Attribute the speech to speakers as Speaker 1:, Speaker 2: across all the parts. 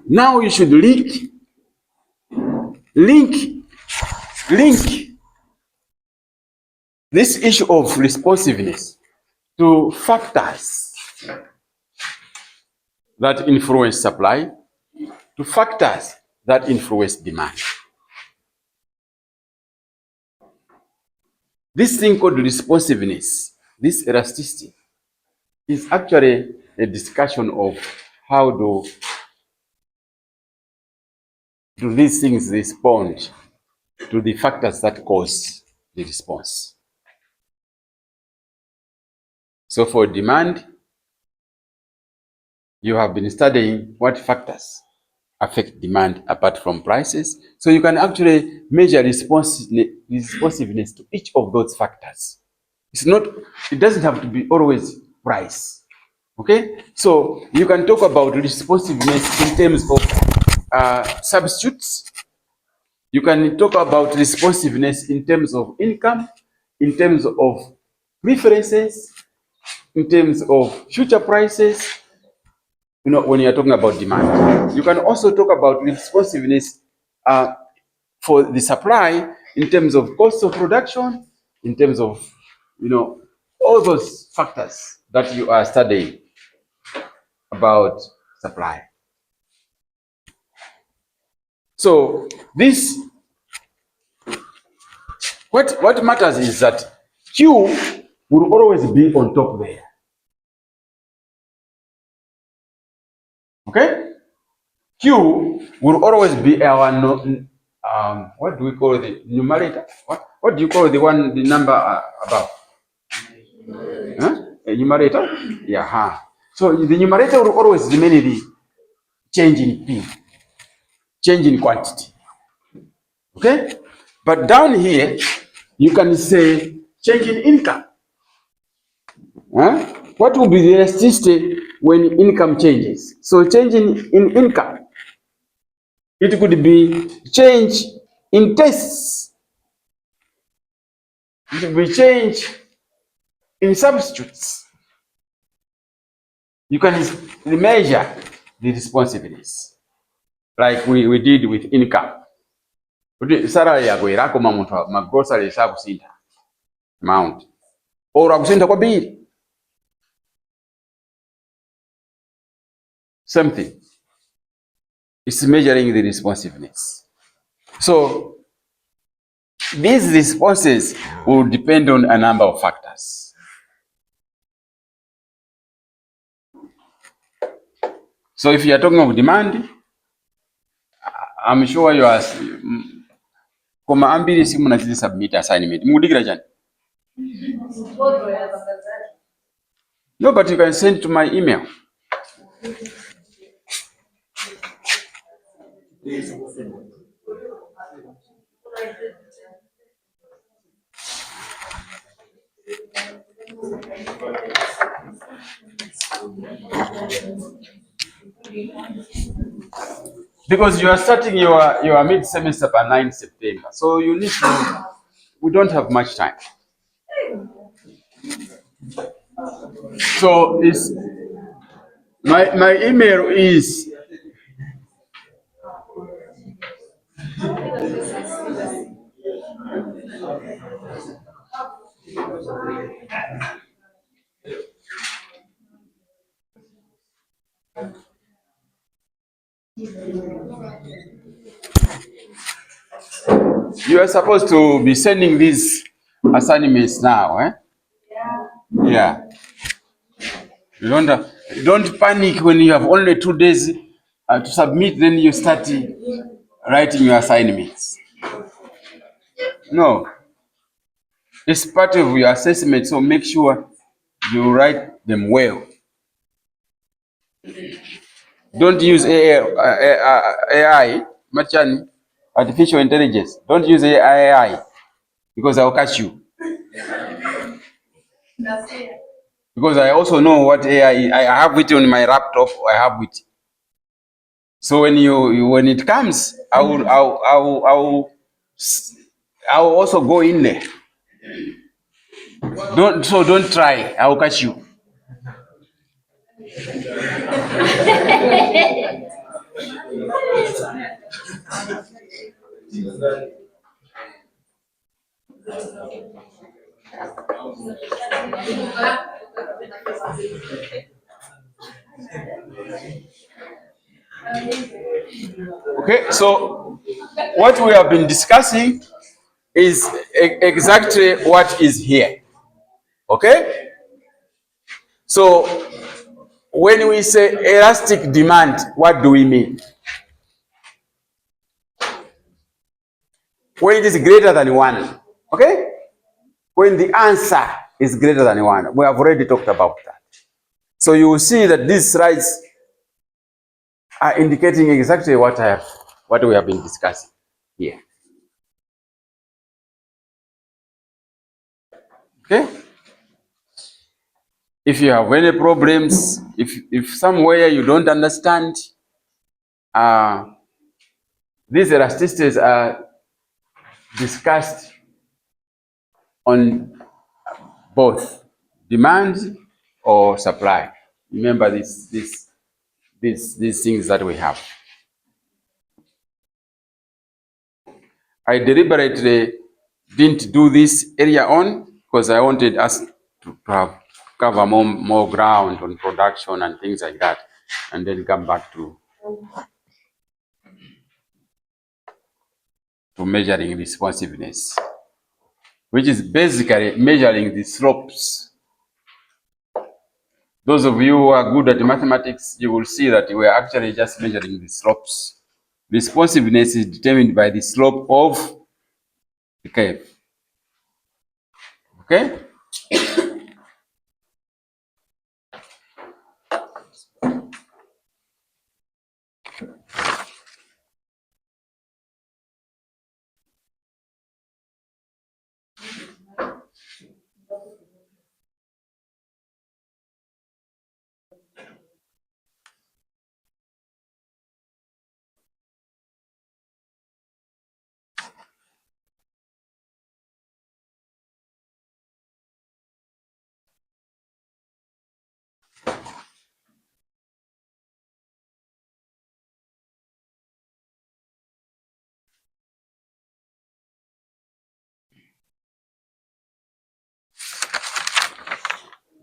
Speaker 1: Now you should link this issue of responsiveness to factors that influence supply, to factors that influence demand. This thing called responsiveness, this elasticity, is actually a discussion of how do these things respond to the factors that cause the response. So for demand, you have been studying what factors affect demand apart from prices. So you can actually measure responsiveness to each of those factors. It doesn't have to be always price. Okay? So you can talk about responsiveness in terms of substitutes. You can talk about responsiveness in terms of income, in terms of preferences, in terms of future prices, when you're talking about demand. You can also talk about responsiveness for the supply in terms of cost of production, in terms of, all those factors that you are studying about supply. So this, what matters is that Q will always be on top there. Okay? Q will always be our what do we call the numerator? What do you call the number above? A numerator? Yeah. So the numerator will always remain the change in P, change in quantity. Okay? But down here, you can say change in income. What will be the elasticity when income changes? So change in income. It could be change in tastes. It could be change in substitutes. You can measure the responsiveness like we did with income. Salary yako irakoma muntu grocery sakusinta amount or akusinta kwa bill. Same thing. It's measuring the responsiveness. So these responses will depend on a number of factors. So if you are talking of demand, I'm sure you are koma ambiri simu na zili submit assignment. Mudikira jani? No, but you can send to my email. Because you are starting your mid-semester by 9 September. So you need to, we don't have much time. So it's, my email is you are supposed to be sending these assignments now, eh? Yeah. You don't panic when you have only 2 days to submit, then you start writing your assignments. No. It's part of your assessment, so make sure you write them well. Don't use AI, Machani, artificial intelligence. Don't use AI because I'll catch you. Because I also know what AI is. I have it on my laptop. I have it. So when it comes, I will also go in there. Don't try. I will catch you. Okay, so what we have been discussing is exactly what is here. Okay, so when we say elastic demand, what do we mean? When it is greater than one, okay? When the answer is greater than one, we have already talked about that. So you will see that these slides are indicating exactly what we have been discussing here. Okay? If you have any problems, if somewhere you don't understand, these elasticities are discussed on both demand or supply. Remember these things that we have. I deliberately didn't do this earlier on because I wanted us to have cover more ground on production and things like that, and then come back to measuring responsiveness, which is basically measuring the slopes. Those of you who are good at mathematics, you will see that we are actually just measuring the slopes. Responsiveness is determined by the slope of the curve. Okay?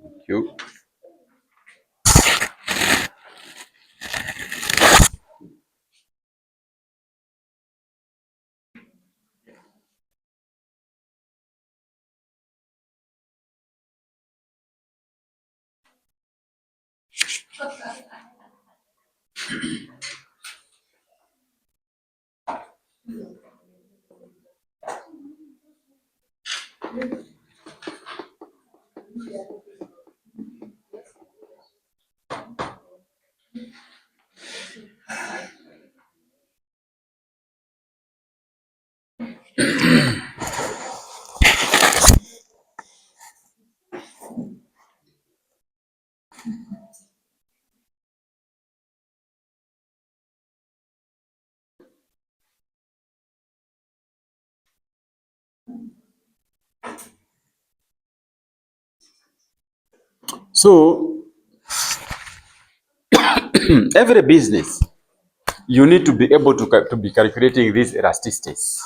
Speaker 1: Thank you. So every business, you need to be able to be calculating these elasticities.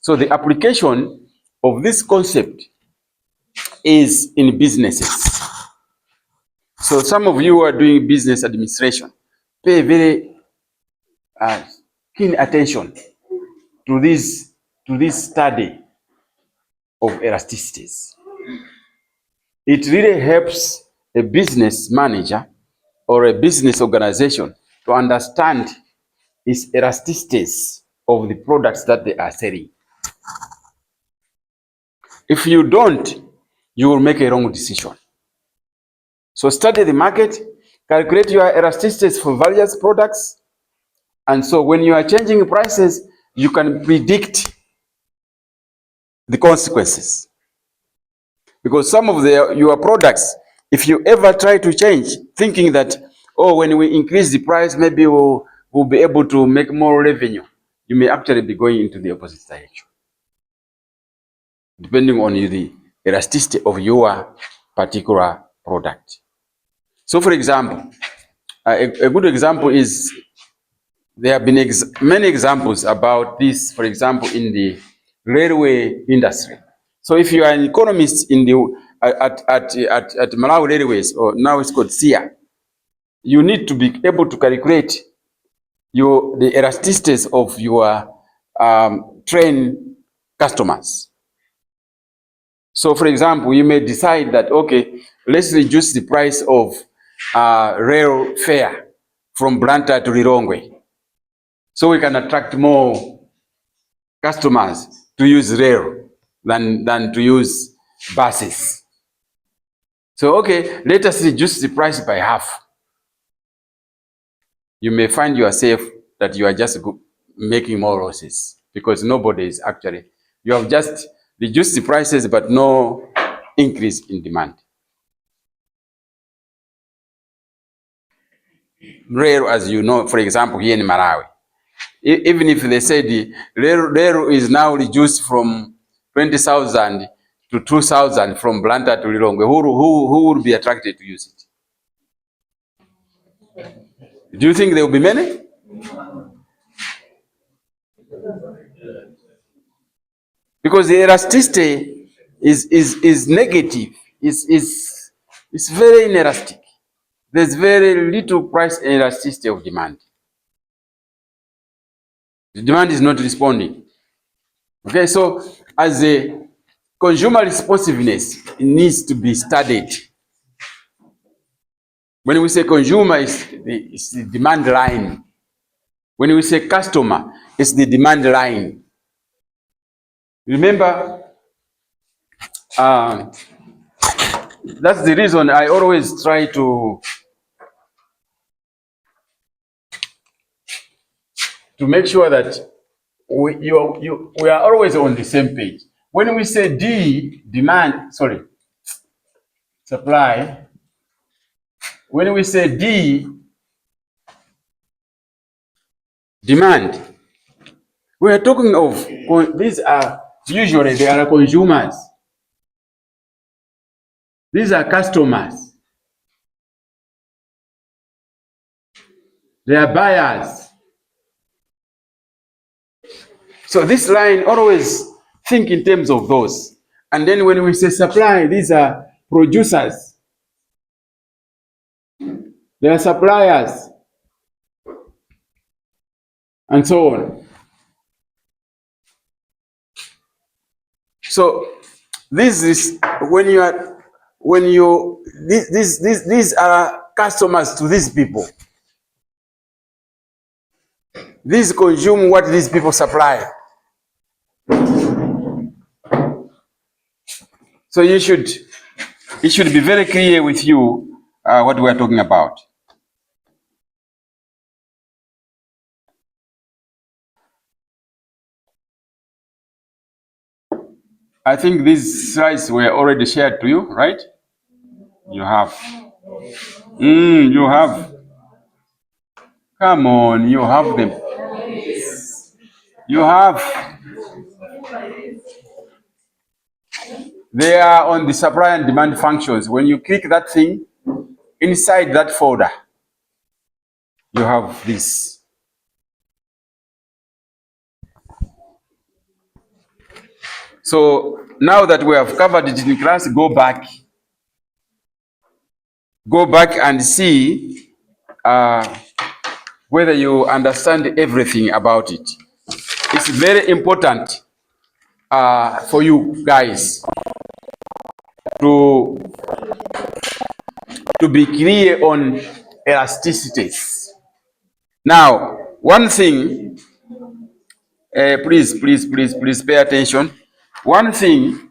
Speaker 1: So the application of this concept is in businesses. So some of you who are doing business administration, pay very keen attention to this study of elasticities. It really helps a business manager or a business organization to understand its elasticities of the products that they are selling. If you don't, you will make a wrong decision. So study the market, calculate your elasticities for various products, and so when you are changing prices, you can predict the consequences. Because some of your products, if you ever try to change, thinking that, oh, when we increase the price, maybe we'll be able to make more revenue, you may actually be going into the opposite direction, depending on the elasticity of your particular product. So for example, a good example is there have been many examples about this, for example, in the railway industry. So if you are an economist in the at Malawi Railways, or now it's called SIA, you need to be able to calculate the elasticities of your train customers. So for example, you may decide that, okay, let's reduce the price of rail fare from Blantyre to Lilongwe, so we can attract more customers to use rail than to use buses. So, okay, let us reduce the price by half. You may find yourself that you are just making more losses because nobody is actually, you have just reduced the prices but no increase in demand. Rail, as you know, for example, here in Malawi, even if they say the rail is now reduced from 20,000 to 2,000 from Blantyre to Lilongwe, who would be attracted to use it? Do you think there will be many? Because the elasticity is negative. It's very inelastic. There's very little price elasticity of demand. The demand is not responding. Okay, so as a consumer responsiveness, it needs to be studied. When we say consumer, it's the demand line. When we say customer, it's the demand line. Remember, that's the reason I always try to make sure that we are always on the same page. When we say supply, when we say D, demand, we are talking of, these are usually, they are consumers. These are customers. They are buyers. So this line, always think in terms of those. And then when we say supply, these are producers. They are suppliers. And so on. So this is these are customers to these people. These consume what these people supply. So it should be very clear with you what we are talking about. I think these slides were already shared to you, right? You have. You have. Come on, you have them. You have. They are on the supply and demand functions. When you click that thing, inside that folder, you have this. So now that we have covered it in class, go back and see whether you understand everything about it. It's very important for you guys to be clear on elasticities. Now, one thing, please pay attention. One thing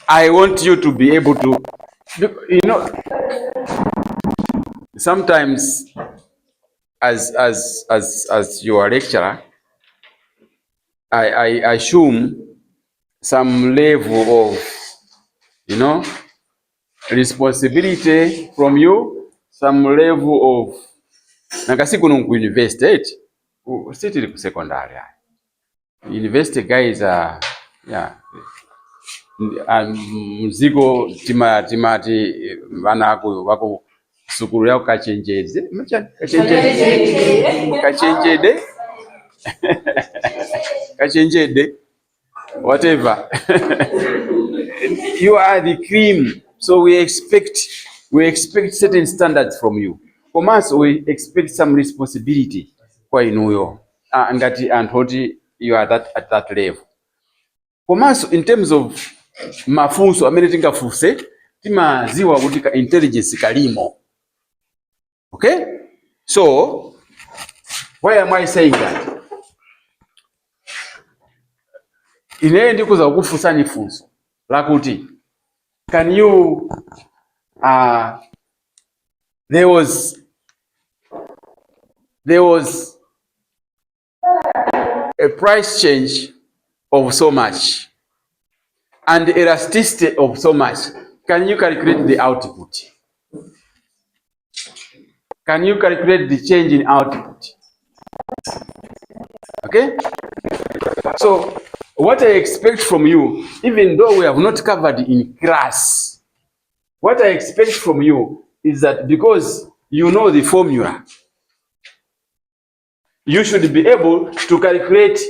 Speaker 1: I want you to be able to, you know, sometimes as your lecturer, I assume some level of, you know, responsibility from you, some level of nakasi kuno ku university sitiri ku secondary. University guys are mzigo timati vana wako sukulu yako kachenjeze kachenjede kachenjede whatever. You are the cream, so we expect certain standards from you. From us, we expect some responsibility kwa inuyo ngati anthu you are at that level. From us, in terms of mafunso amene tingafunse timaziwa kuti ka intelligence kalimo. Okay, so why am I saying that? Ine ndikuza kukufunsani funso lakuti, can you there was a price change of so much and elasticity of so much. Can you calculate the output? Can you calculate the change in output? Okay? So what I expect from you, even though we have not covered in class, what I expect from you is that because you know the formula, you should be able to calculate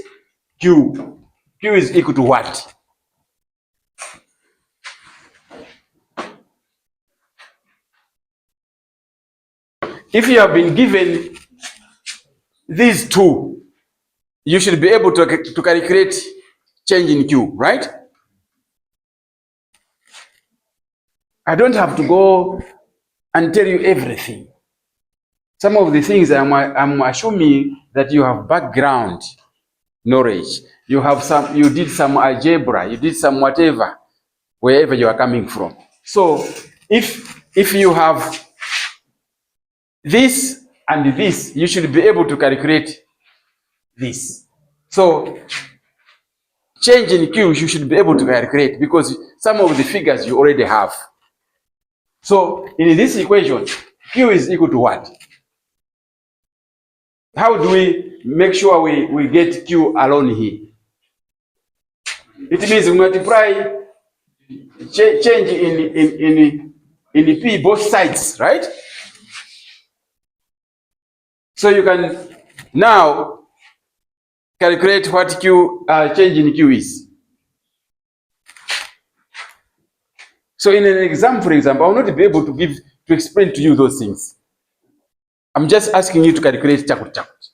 Speaker 1: Q. Q is equal to what? If you have been given these two, you should be able to calculate change in Q, right? I don't have to go and tell you everything. Some of the things I'm assuming that you have background knowledge. You did some algebra, you did some whatever, wherever you are coming from. So if you have this and this, you should be able to calculate this. So change in Q, you should be able to calculate because some of the figures you already have. So in this equation, Q is equal to what? How do we make sure we get Q alone here? It means we multiply change in P both sides, right? So you can now calculate what Q change in Q is. So in an exam, for example, I will not be able to explain to you those things. I'm just asking you to calculate chakut chakut.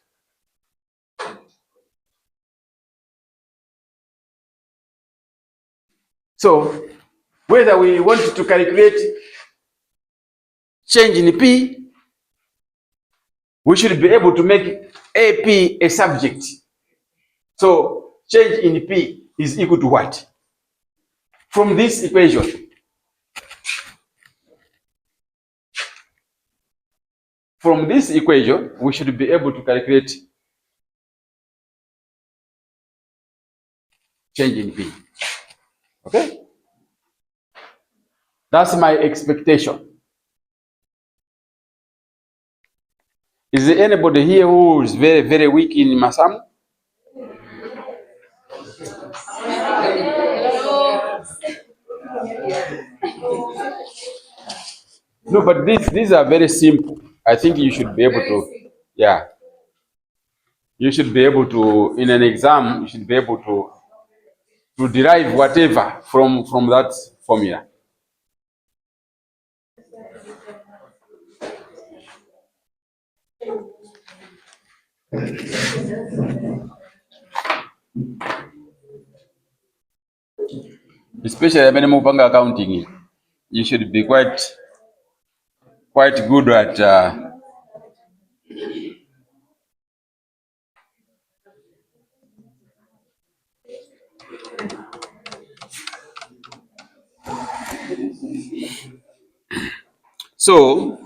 Speaker 1: So whether we want to calculate change in P, we should be able to make AP a subject. So change in P is equal to what? From this equation, we should be able to calculate change in P. Okay? That's my expectation. Is there anybody here who is very, very weak in Masamu? No, but these are very simple. I think you should be able to, yeah. You should be able to, in an exam, you should be able to derive whatever from that formula. Especially when you move accounting, you should be quite good at so